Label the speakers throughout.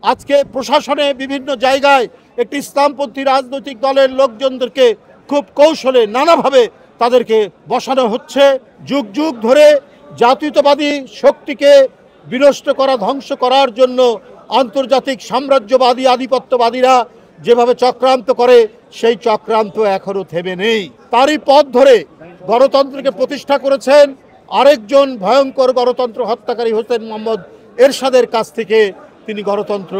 Speaker 1: আজকে প্রশাসনে বিভিন্ন জায়গায় একটি ইসলামপন্থী রাজনৈতিক দলের লোকজনদেরকে খুব কৌশলে নানাভাবে তাদেরকে বসানো হচ্ছে। যুগ যুগ ধরে জাতীয়তাবাদী শক্তিকে বিনষ্ট করা, ধ্বংস করার জন্য আন্তর্জাতিক সাম্রাজ্যবাদী আধিপত্যবাদীরা যেভাবে চক্রান্ত করে, সেই চক্রান্ত এখনো থেমে নেই। তারই পথ ধরে গণতন্ত্রকে প্রতিষ্ঠা করেছেন আরেকজন ভয়ঙ্কর গণতন্ত্র হত্যাকারী হোসেন মোহাম্মদ এরশাদের কাছ থেকে। তিনি গণতন্ত্র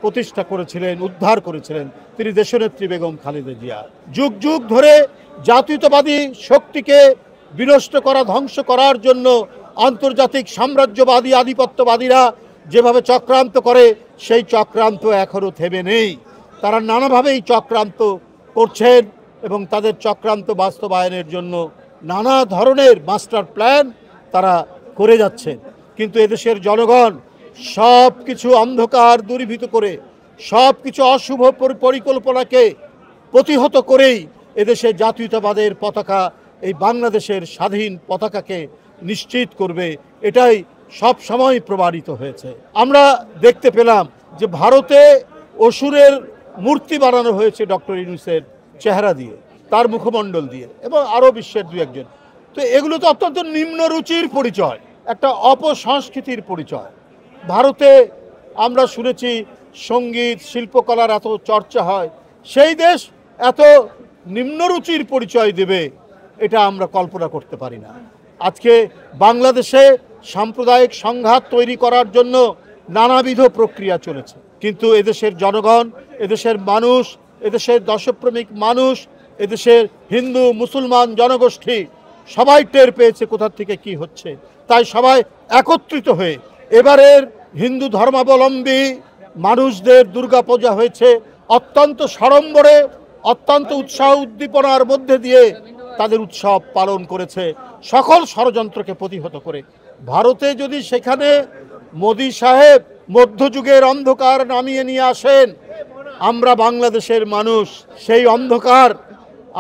Speaker 1: প্রতিষ্ঠা করেছিলেন, উদ্ধার করেছিলেন তিনি দেশনেত্রী বেগম খালেদা জিয়া। যুগ যুগ ধরে জাতীয়তাবাদী শক্তিকে বিনষ্ট করা, ধ্বংস করার জন্য আন্তর্জাতিক সাম্রাজ্যবাদী আধিপত্যবাদীরা যেভাবে চক্রান্ত করে, সেই চক্রান্ত এখনো থেমে নেই। তারা নানাভাবেই চক্রান্ত করছেন এবং তাদের চক্রান্ত বাস্তবায়নের জন্য নানা ধরনের মাস্টার প্ল্যান তারা করে যাচ্ছেন। কিন্তু এদেশের জনগণ সব কিছু অন্ধকার দূরীভূত করে, সব কিছু অশুভ পরিকল্পনাকে প্রতিহত করেই এদেশে জাতীয়তাবাদের পতাকা, এই বাংলাদেশের স্বাধীন পতাকাকে নিশ্চিত করবে, এটাই সব সময় প্রমাণিত হয়েছে। আমরা দেখতে পেলাম যে ভারতে অসুরের মূর্তি বানানো হয়েছে ডক্টর ইউনূসের চেহারা দিয়ে, তার মুখমণ্ডল দিয়ে, এবং আরও বিশ্বের দু একজন। তো এগুলো তো অত্যন্ত নিম্ন রুচির পরিচয়, একটা অপসংস্কৃতির পরিচয়। ভারতে আমরা শুনেছি সঙ্গীত শিল্পকলার এত চর্চা হয়, সেই দেশ এত নিম্নরুচির পরিচয় দেবে, এটা আমরা কল্পনা করতে পারি না। আজকে বাংলাদেশে সাম্প্রদায়িক সংঘাত তৈরি করার জন্য নানাবিধ প্রক্রিয়া চলেছে, কিন্তু এদেশের জনগণ, এদেশের মানুষ, এদেশের দেশপ্রেমিক মানুষ, এদেশের হিন্দু মুসলমান জনগোষ্ঠী সবাই টের পেয়েছে কোথা থেকে কি হচ্ছে। তাই সবাই একত্রিত হয়ে এবারের হিন্দু ধর্মাবলম্বী মানুষদের দুর্গাপূজা হয়েছে অত্যন্ত সাড়ম্বরে, অত্যন্ত উৎসাহ উদ্দীপনার মধ্যে দিয়ে তাদের উৎসব পালন করেছে, সকল ষড়যন্ত্রকে প্রতিহত করে। ভারতে যদি সেখানে মোদি সাহেব মধ্যযুগের অন্ধকার নামিয়ে নিয়ে আসেন, আমরা বাংলাদেশের মানুষ সেই অন্ধকার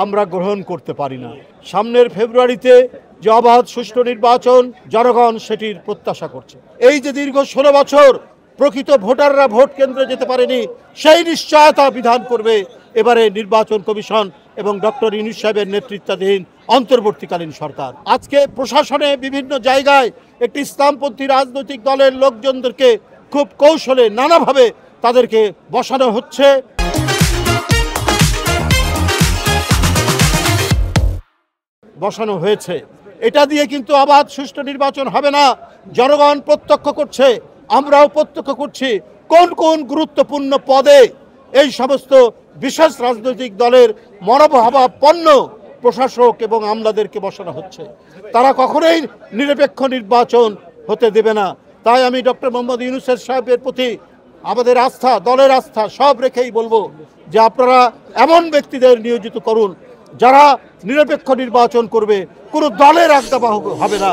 Speaker 1: আমরা গ্রহণ করতে পারি না। সামনের ফেব্রুয়ারিতে যে অবাধ সুষ্ঠু নির্বাচন, জনগণ সেটির প্রত্যাশা করছে। এই যে দীর্ঘ 16 বছর প্রকৃত ভোটাররা ভোট কেন্দ্রে যেতে পারেনি, সেই নিশ্চয়তা বিধান করবে এবারে নির্বাচন কমিশন এবং ডক্টর ইউনূস সাহেবের নেতৃত্বাধীন অন্তর্বর্তীকালীন সরকার। আজকে প্রশাসনে বিভিন্ন জায়গায় একটি ইসলামপন্থী রাজনৈতিক দলের লোকজনদেরকে খুব কৌশলে নানাভাবে তাদেরকে বসানো হচ্ছে। বসানো হয়েছে, এটা দিয়ে কিন্তু অবাধ সুষ্ঠু নির্বাচন হবে না। জনগণ প্রত্যক্ষ করছে, আমরাও প্রত্যক্ষ করছি কোন কোন গুরুত্বপূর্ণ পদে এই সমস্ত বিশেষ রাজনৈতিক দলের মনোভাবাপন্ন প্রশাসক এবং আমলাদেরকে বসানো হচ্ছে। তারা কখনোই নিরপেক্ষ নির্বাচন হতে দেবে না। তাই আমি ডক্টর মোহাম্মদ ইউনূস সাহেবের প্রতি আমাদের আস্থা, দলের আস্থা সব রেখেই বলবো যে আপনারা এমন ব্যক্তিদের নিয়োজিত করুন যারা নিরপেক্ষ নির্বাচন করবে, কোনো দলের আজ্ঞাবহ হবে না।